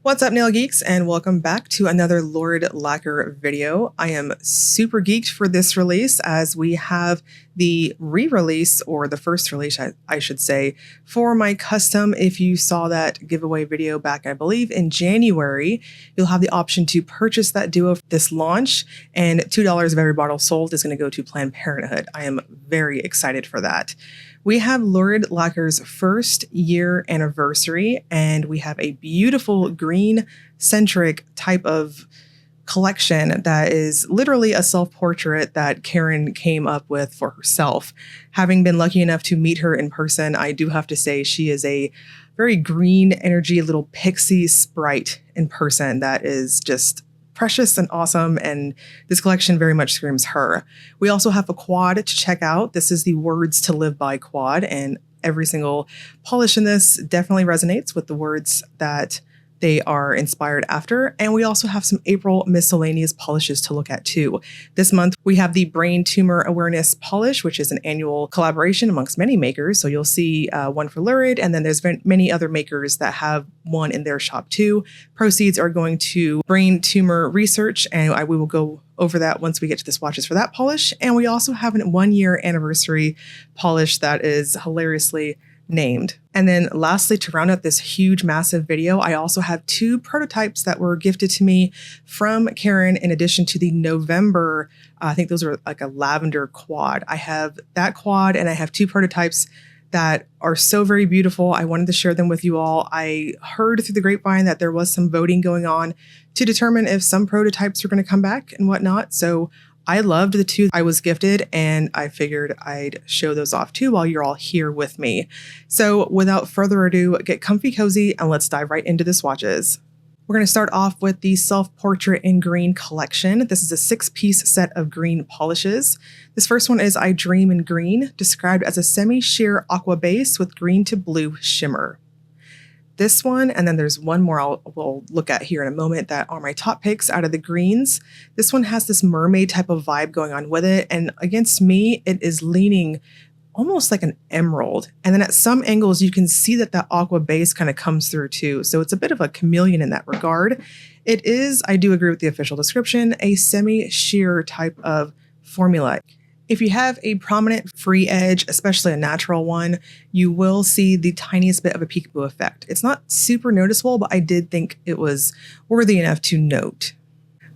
What's up, Nail Geeks, and welcome back to another Lurid Lacquer video. I am super geeked for this release as we have the re-release, or the first release, I should say, for my custom. If you saw that giveaway video back, I believe, in January, you'll have the option to purchase that duo for this launch, and $2 of every bottle sold is going to go to Planned Parenthood. I am very excited for that. We have Lurid Lacquer's first year anniversary, and we have a beautiful green-centric type of collection that is literally a self-portrait that Karen came up with for herself. Having been lucky enough to meet her in person, I do have to say she is a very green energy little pixie sprite in person that is just precious and awesome, and this collection very much screams her. We also have a quad to check out. This is the Words to Live By quad, and every single polish in this definitely resonates with the words that they are inspired after. And we also have some April miscellaneous polishes to look at too. This month we have the Brain Tumor Awareness polish, which is an annual collaboration amongst many makers. So you'll see one for Lurid, and then there's many other makers that have one in their shop too. Proceeds are going to brain tumor research, and we will go over that once we get to the swatches for that polish. And we also have an 1-year anniversary polish that is hilariously named. And then lastly, to round out this huge, massive video, I also have 2 prototypes that were gifted to me from Karen in addition to the November, I think those are like a lavender quad. I have that quad, and I have 2 prototypes that are so very beautiful. I wanted to share them with you all. I heard through the grapevine that there was some voting going on to determine if some prototypes were going to come back and whatnot. So I loved the 2 I was gifted, and I figured I'd show those off too while you're all here with me. So without further ado, get comfy cozy and let's dive right into the swatches. We're going to start off with the Self-Portrait in Green collection. This is a 6-piece set of green polishes. This first one is I Dream in Green, described as a semi-sheer aqua base with green to blue shimmer. This one, and then there's one more we'll look at here in a moment, that are my top picks out of the greens. This one has this mermaid type of vibe going on with it, and against me, it is leaning almost like an emerald. And then at some angles, you can see that that aqua base kind of comes through too. So it's a bit of a chameleon in that regard. It is, I do agree with the official description, a semi-sheer type of formula. If you have a prominent free edge, especially a natural one, you will see the tiniest bit of a peekaboo effect. It's not super noticeable, but I did think it was worthy enough to note.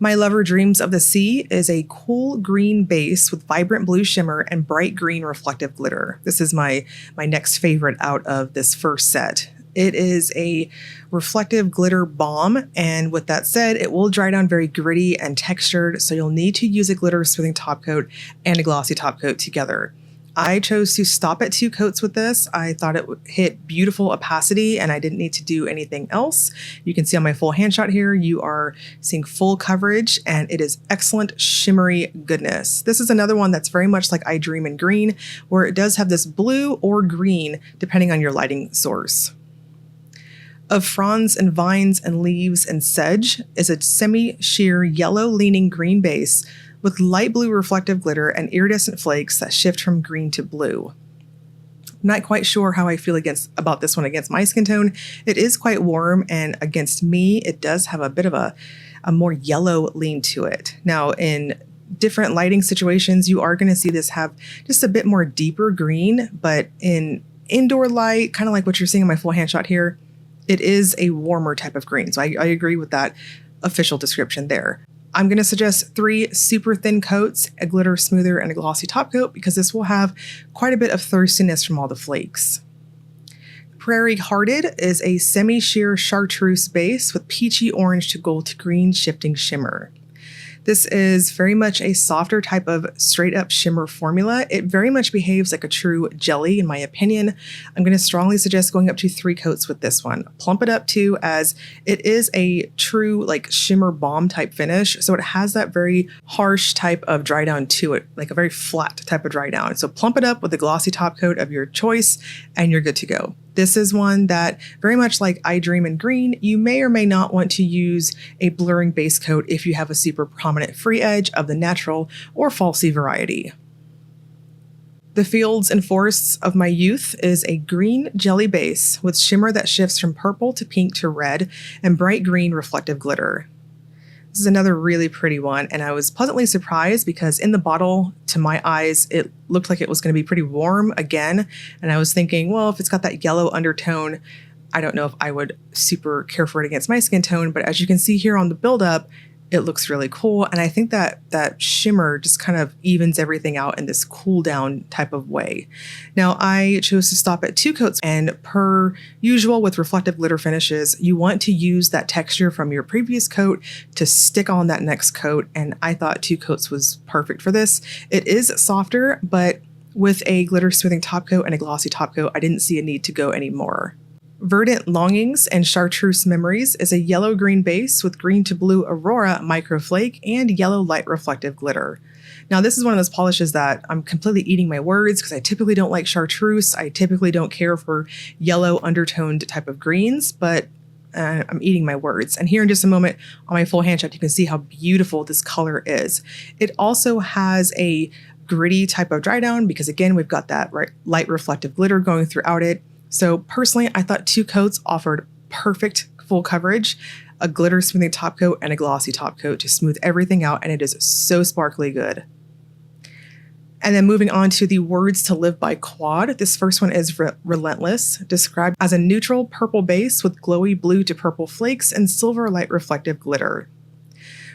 My Lover Dreams of the Sea is a cool green base with vibrant blue shimmer and bright green reflective glitter. This is my next favorite out of this first set. It is a reflective glitter bomb, and with that said, it will dry down very gritty and textured, so you'll need to use a glitter smoothing top coat and a glossy top coat together. I chose to stop at 2 coats with this. I thought it would hit beautiful opacity, and I didn't need to do anything else. You can see on my full hand shot here, you are seeing full coverage, and it is excellent shimmery goodness. This is another one that's very much like I Dream in Green, where it does have this blue or green, depending on your lighting source. Of Fronds and Vines and Leaves and Sedge is a semi-sheer yellow-leaning green base with light blue reflective glitter and iridescent flakes that shift from green to blue. I'm not quite sure how I feel about this one against my skin tone. It is quite warm, and against me, it does have a bit of a more yellow lean to it. Now, in different lighting situations, you are going to see this have just a bit more deeper green, but in indoor light, kind of like what you're seeing in my full hand shot here, it is a warmer type of green. So I agree with that official description there. I'm going to suggest 3 super thin coats, a glitter smoother, and a glossy top coat, because this will have quite a bit of thirstiness from all the flakes. Prairie Hearted is a semi-sheer chartreuse base with peachy orange to gold to green shifting shimmer. This is very much a softer type of straight up shimmer formula. It very much behaves like a true jelly, in my opinion. I'm going to strongly suggest going up to 3 coats with this one. Plump it up too, as it is a true like shimmer bomb type finish. So it has that very harsh type of dry down to it, like a very flat type of dry down. So plump it up with a glossy top coat of your choice and you're good to go. This is one that, very much like I Dream in Green, you may or may not want to use a blurring base coat if you have a super prominent free edge of the natural or falsy variety. The Fields and Forests of My Youth is a green jelly base with shimmer that shifts from purple to pink to red and bright green reflective glitter. This is another really pretty one, and I was pleasantly surprised because in the bottle, to my eyes, it looked like it was going to be pretty warm again, and I was thinking, well, if it's got that yellow undertone, I don't know if I would super care for it against my skin tone, but as you can see here on the buildup, it looks really cool. And I think that that shimmer just kind of evens everything out in this cool down type of way. Now I chose to stop at 2 coats, and per usual with reflective glitter finishes, you want to use that texture from your previous coat to stick on that next coat. And I thought 2 coats was perfect for this. It is softer, but with a glitter smoothing top coat and a glossy top coat, I didn't see a need to go any more. Verdant Longings and Chartreuse Memories is a yellow-green base with green to blue Aurora microflake and yellow light reflective glitter. Now this is one of those polishes that I'm completely eating my words because I typically don't like Chartreuse. I typically don't care for yellow undertoned type of greens, but I'm eating my words. And here in just a moment on my full hand shot, you can see how beautiful this color is. It also has a gritty type of dry down because again, we've got that light reflective glitter going throughout it. So personally, I thought 2 coats offered perfect full coverage, a glitter smoothing top coat and a glossy top coat to smooth everything out, and it is so sparkly good. And then moving on to the Words to Live By quad, this first one is Relentless, described as a neutral purple base with glowy blue to purple flakes and silver light reflective glitter.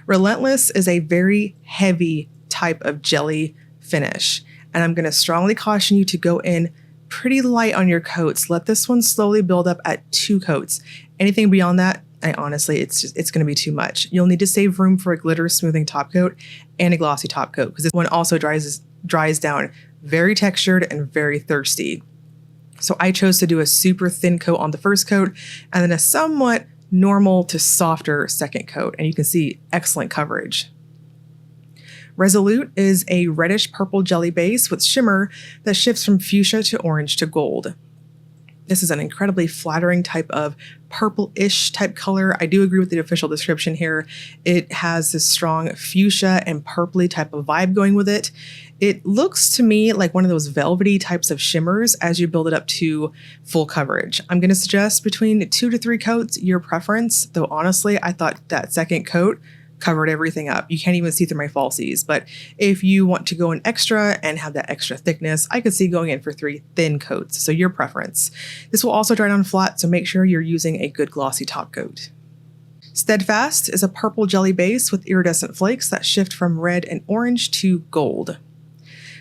Relentless is a very heavy type of jelly finish, and I'm going to strongly caution you to go in pretty light on your coats. Let this one slowly build up at 2 coats. Anything beyond that, honestly, it's going to be too much. You'll need to save room for a glitter smoothing top coat and a glossy top coat because this one also dries down very textured and very thirsty. So I chose to do a super thin coat on the first coat and then a somewhat normal to softer second coat, and you can see excellent coverage. Resolute is a reddish purple jelly base with shimmer that shifts from fuchsia to orange to gold. This is an incredibly flattering type of purple-ish type color. I do agree with the official description here. It has this strong fuchsia and purpley type of vibe going with it. It looks to me like one of those velvety types of shimmers as you build it up to full coverage. I'm going to suggest between 2 to 3 coats, your preference, though honestly, I thought that second coat covered everything up. You can't even see through my falsies, but if you want to go in extra and have that extra thickness, I could see going in for 3 thin coats, so your preference. This will also dry down flat, so make sure you're using a good glossy top coat. Steadfast is a purple jelly base with iridescent flakes that shift from red and orange to gold.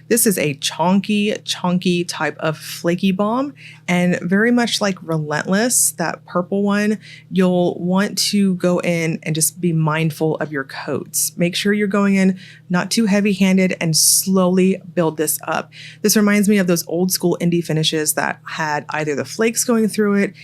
This is a chonky type of flaky balm, and very much like Relentless, that purple one, you'll want to go in and just be mindful of your coats. Make sure you're going in not too heavy-handed and slowly build this up. This reminds me of those old school indie finishes that had either the flakes going through it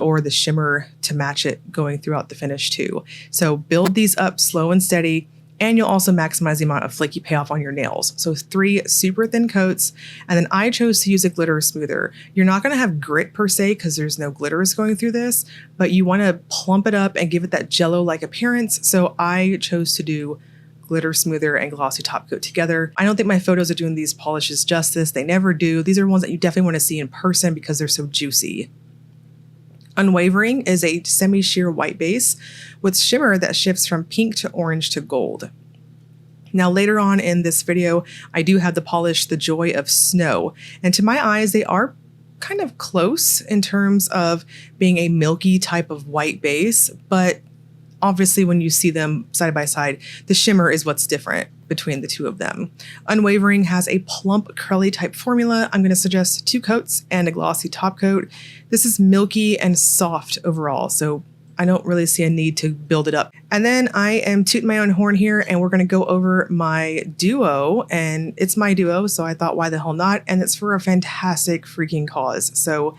or the shimmer to match it going throughout the finish too. So build these up slow and steady, and you'll also maximize the amount of flaky payoff on your nails. So 3 super thin coats, and then I chose to use a glitter smoother. You're not gonna have grit per se because there's no glitters going through this, but you wanna plump it up and give it that jello-like appearance. So I chose to do glitter smoother and glossy top coat together. I don't think my photos are doing these polishes justice. They never do. These are ones that you definitely wanna see in person because they're so juicy. Unwavering is a semi-sheer white base with shimmer that shifts from pink to orange to gold. Now later on in this video, I do have the polish The Joy of Snow, and to my eyes, they are kind of close in terms of being a milky type of white base, but obviously when you see them side by side, the shimmer is what's different between the two of them. Unwavering has a plump, curly type formula. I'm going to suggest 2 coats and a glossy top coat. This is milky and soft overall, so I don't really see a need to build it up. And then I am tooting my own horn here, and we're going to go over my duo, and it's my duo, so I thought, why the hell not? And it's for a fantastic freaking cause. So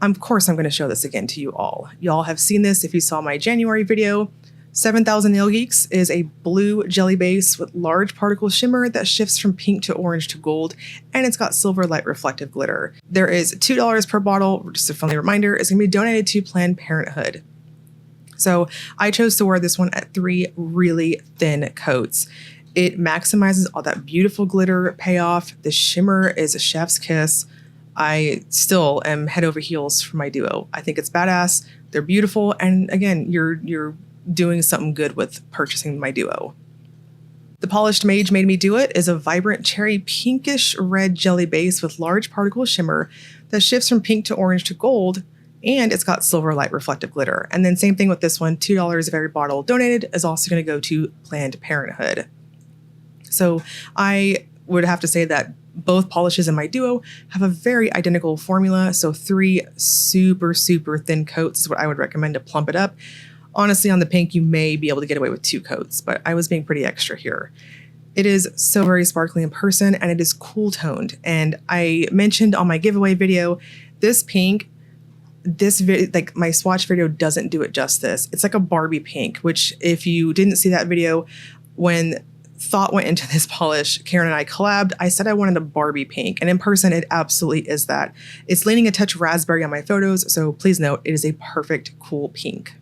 of course I'm going to show this again to you all. Y'all have seen this if you saw my January video. 7000 Nail Geeks is a blue jelly base with large particle shimmer that shifts from pink to orange to gold, and it's got silver light reflective glitter. There is $2 per bottle. Just a friendly reminder, it's going to be donated to Planned Parenthood. So I chose to wear this one at 3 really thin coats. It maximizes all that beautiful glitter payoff. The shimmer is a chef's kiss. I still am head over heels for my duo. I think it's badass. They're beautiful. And again, you're doing something good with purchasing my duo. The Polished Mage Made Me Do It is a vibrant cherry pinkish red jelly base with large particle shimmer that shifts from pink to orange to gold, and it's got silver light reflective glitter. And then same thing with this one, $2 of every bottle donated is also going to go to Planned Parenthood. So I would have to say that both polishes in my duo have a very identical formula. So 3 super, super thin coats is what I would recommend to plump it up. Honestly, on the pink, you may be able to get away with 2 coats, but I was being pretty extra here. It is so very sparkly in person, and it is cool toned. And I mentioned on my giveaway video, this pink, like my swatch video doesn't do it justice. It's like a Barbie pink, which if you didn't see that video, when thought went into this polish, Karen and I collabed, I said I wanted a Barbie pink, and in person, it absolutely is that. It's leaning a touch raspberry on my photos, so please note, it is a perfect cool pink.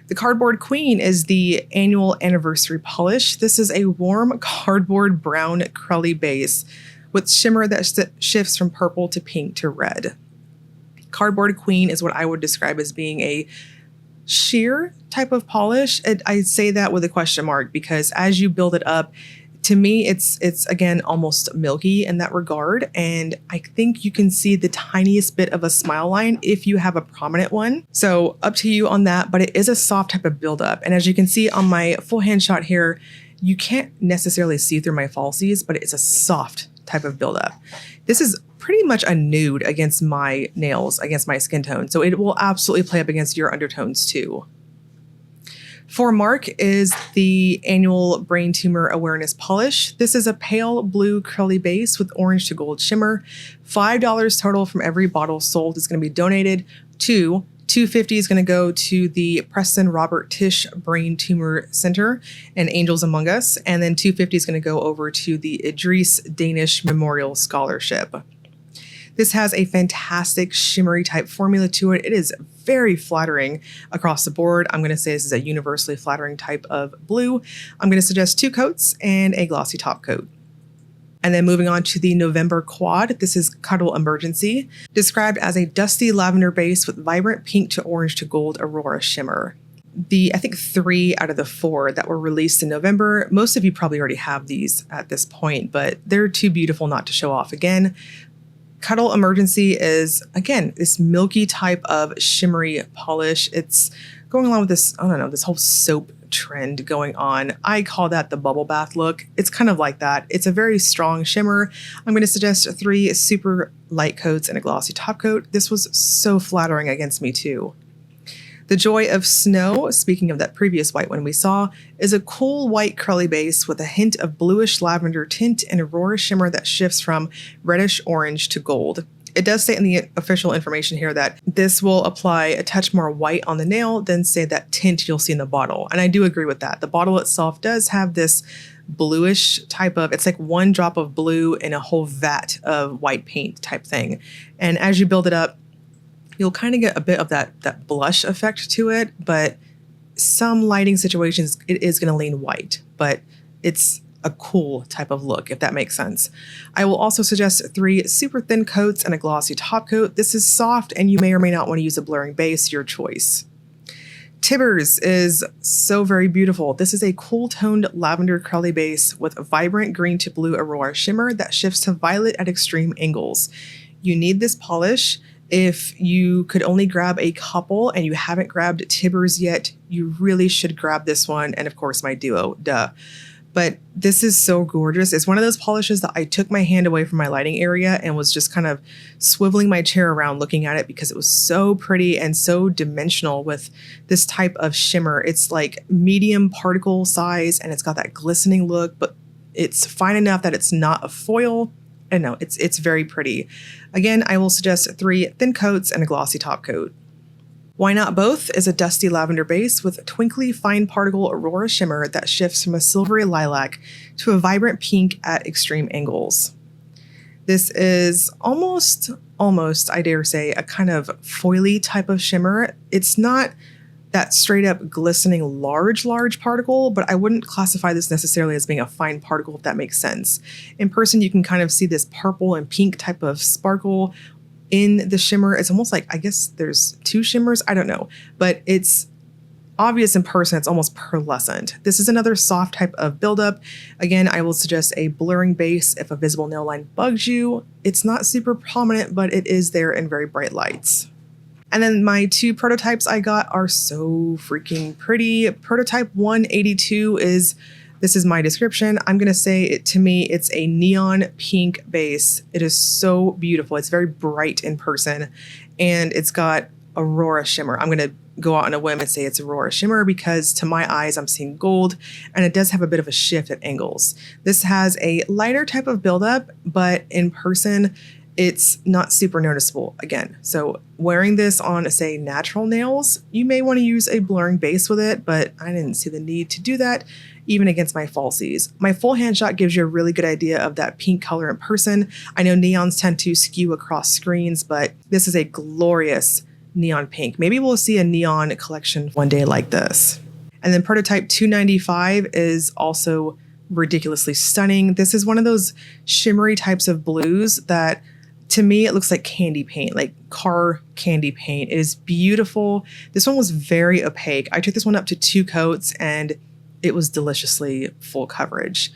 The Cardboard Queen is the annual anniversary polish. This is a warm cardboard brown crelly base with shimmer that shifts from purple to pink to red. Cardboard Queen is what I would describe as being a sheer type of polish. I say that with a question mark because as you build it up, to me, it's again almost milky in that regard, and I think you can see the tiniest bit of a smile line if you have a prominent one. So up to you on that, but it is a soft type of buildup. And as you can see on my full hand shot here, you can't necessarily see through my falsies, but it's a soft type of buildup. This is pretty much a nude against my nails, against my skin tone, so it will absolutely play up against your undertones too. For Mark is the annual Brain Tumor Awareness Polish. This is a pale blue curly base with orange to gold shimmer. $5 total from every bottle sold is going to be donated to $250 is going to go to the Preston Robert Tisch Brain Tumor Center and Angels Among Us. And then $250 is going to go over to the Idris Danish Memorial Scholarship. This has a fantastic shimmery type formula to it. It is very flattering across the board. I'm going to say this is a universally flattering type of blue. I'm going to suggest 2 coats and a glossy top coat. And then moving on to the November quad, this is Cuddle Emergency, described as a dusty lavender base with vibrant pink to orange to gold aurora shimmer. I think 3 out of the 4 that were released in November, most of you probably already have these at this point, but they're too beautiful not to show off again. Cuddle Emergency is, again, this milky type of shimmery polish. It's going along with this, I don't know, this whole soap trend going on. I call that the bubble bath look. It's kind of like that. It's a very strong shimmer. I'm going to suggest 3 super light coats and a glossy top coat. This was so flattering against me too. The Joy of Snow, speaking of that previous white one we saw, is a cool white curly base with a hint of bluish lavender tint and aurora shimmer that shifts from reddish orange to gold. It does say in the official information here that this will apply a touch more white on the nail than say that tint you'll see in the bottle. And I do agree with that. The bottle itself does have this bluish type of, it's like 1 drop of blue in a whole vat of white paint type thing. And as you build it up, you'll kind of get a bit of that blush effect to it, but some lighting situations, it is going to lean white, but it's a cool type of look, if that makes sense. I will also suggest 3 super thin coats and a glossy top coat. This is soft, and you may or may not want to use a blurring base, your choice. Tibberz is so very beautiful. This is a cool-toned lavender curly base with a vibrant green to blue aurora shimmer that shifts to violet at extreme angles. You need this polish. If you could only grab a couple and you haven't grabbed Tibberz yet, you really should grab this one. And of course, my duo, duh. But this is so gorgeous. It's one of those polishes that I took my hand away from my lighting area and was just kind of swiveling my chair around looking at it because it was so pretty and so dimensional with this type of shimmer. It's like medium particle size and it's got that glistening look, but it's fine enough that it's not a foil. And no, it's very pretty. Again, I will suggest 3 thin coats and a glossy top coat. Why Not Both is a dusty lavender base with a twinkly fine particle aurora shimmer that shifts from a silvery lilac to a vibrant pink at extreme angles. This is almost, I dare say, a kind of foily type of shimmer. It's not that straight up glistening large particle, but I wouldn't classify this necessarily as being a fine particle, if that makes sense. In person, you can kind of see this purple and pink type of sparkle in the shimmer. It's almost like, I guess there's two shimmers, I don't know, but it's obvious in person. It's almost pearlescent. This is another soft type of buildup. Again, I will suggest a blurring base if a visible nail line bugs you. It's not super prominent, but it is there in very bright lights. And then my two prototypes I got are so freaking pretty. Prototype 182 this is my description. I'm gonna say to me, it's a neon pink base. It is so beautiful. It's very bright in person, and it's got Aurora shimmer. I'm gonna go out on a whim and say it's Aurora shimmer because to my eyes, I'm seeing gold, and it does have a bit of a shift at angles. This has a lighter type of buildup, but in person, it's not super noticeable again. So wearing this on, say, natural nails, you may want to use a blurring base with it, but I didn't see the need to do that even against my falsies. My full hand shot gives you a really good idea of that pink color in person. I know neons tend to skew across screens, but this is a glorious neon pink. Maybe we'll see a neon collection one day like this. And then prototype 295 is also ridiculously stunning. This is one of those shimmery types of blues that to me, it looks like candy paint, like car candy paint. It is beautiful. This one was very opaque. I took this one up to 2 coats and it was deliciously full coverage.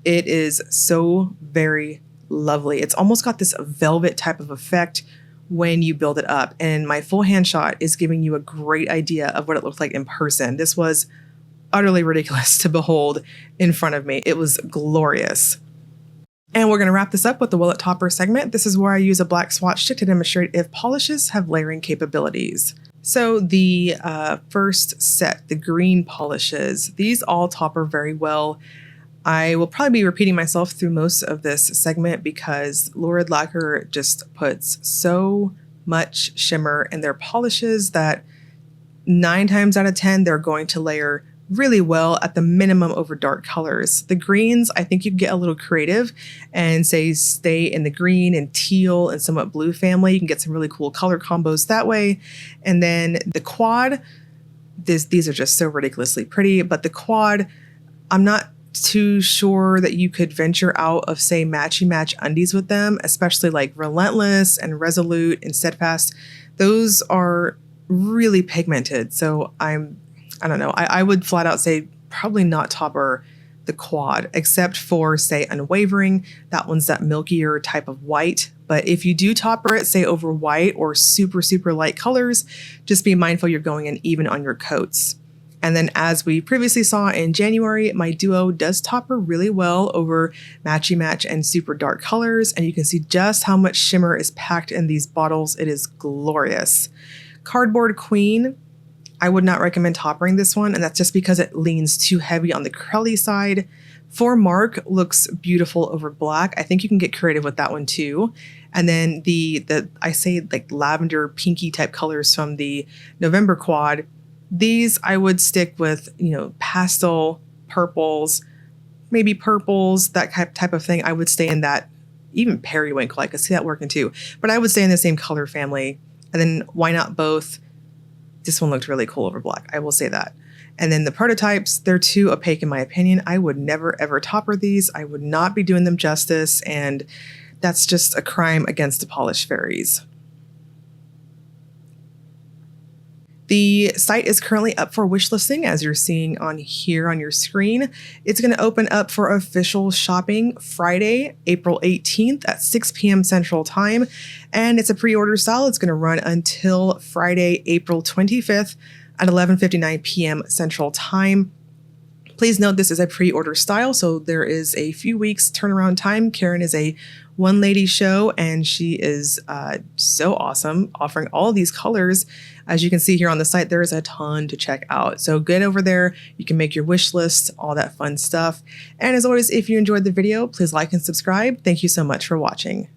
It is so very lovely. It's almost got this velvet type of effect when you build it up. And my full hand shot is giving you a great idea of what it looked like in person. This was utterly ridiculous to behold in front of me. It was glorious. And we're going to wrap this up with the Will It Topper segment. This is where I use a black swatch stick to demonstrate if polishes have layering capabilities. So the first set, the green polishes, these all topper very well. I will probably be repeating myself through most of this segment because Lurid Lacquer just puts so much shimmer in their polishes that 9 times out of 10, they're going to layer really well at the minimum over dark colors. The greens, I think you can get a little creative and say stay in the green and teal and somewhat blue family. You can get some really cool color combos that way. And then the quad, these are just so ridiculously pretty, but the quad, I'm not too sure that you could venture out of, say, matchy match undies with them, especially like Relentless and Resolute and Steadfast. Those are really pigmented. So I don't know. I would flat out say probably not topper the quad, except for, say, Unwavering. That one's that milkier type of white. But if you do topper it, say, over white or super, super light colors, just be mindful you're going in even on your coats. And then as we previously saw in January, my duo does topper really well over matchy match and super dark colors. And you can see just how much shimmer is packed in these bottles. It is glorious. Cardboard Queen, I would not recommend toppering this one, and that's just because it leans too heavy on the curly side. For Mark looks beautiful over black. I think you can get creative with that one too. And then the I say like lavender pinky type colors from the November quad. These I would stick with, pastel purples, maybe purples, that type of thing. I would stay in that. Even periwinkle, I could see that working too. But I would stay in the same color family. And then why not both? This one looked really cool over black. I will say that. And then the prototypes, they're too opaque in my opinion. I would never ever topper these. I would not be doing them justice. And that's just a crime against the polished fairies. The site is currently up for wishlisting, as you're seeing on here on your screen. It's going to open up for official shopping Friday, April 18th at 6 p.m. Central Time. And it's a pre-order style. It's going to run until Friday, April 25th at 11:59 p.m. Central Time. Please note this is a pre-order style, so there is a few weeks turnaround time. Karen is a one-lady show, and she is so awesome, offering all these colors. As you can see here on the site, there is a ton to check out. So get over there. You can make your wish list, all that fun stuff. And as always, if you enjoyed the video, please like and subscribe. Thank you so much for watching.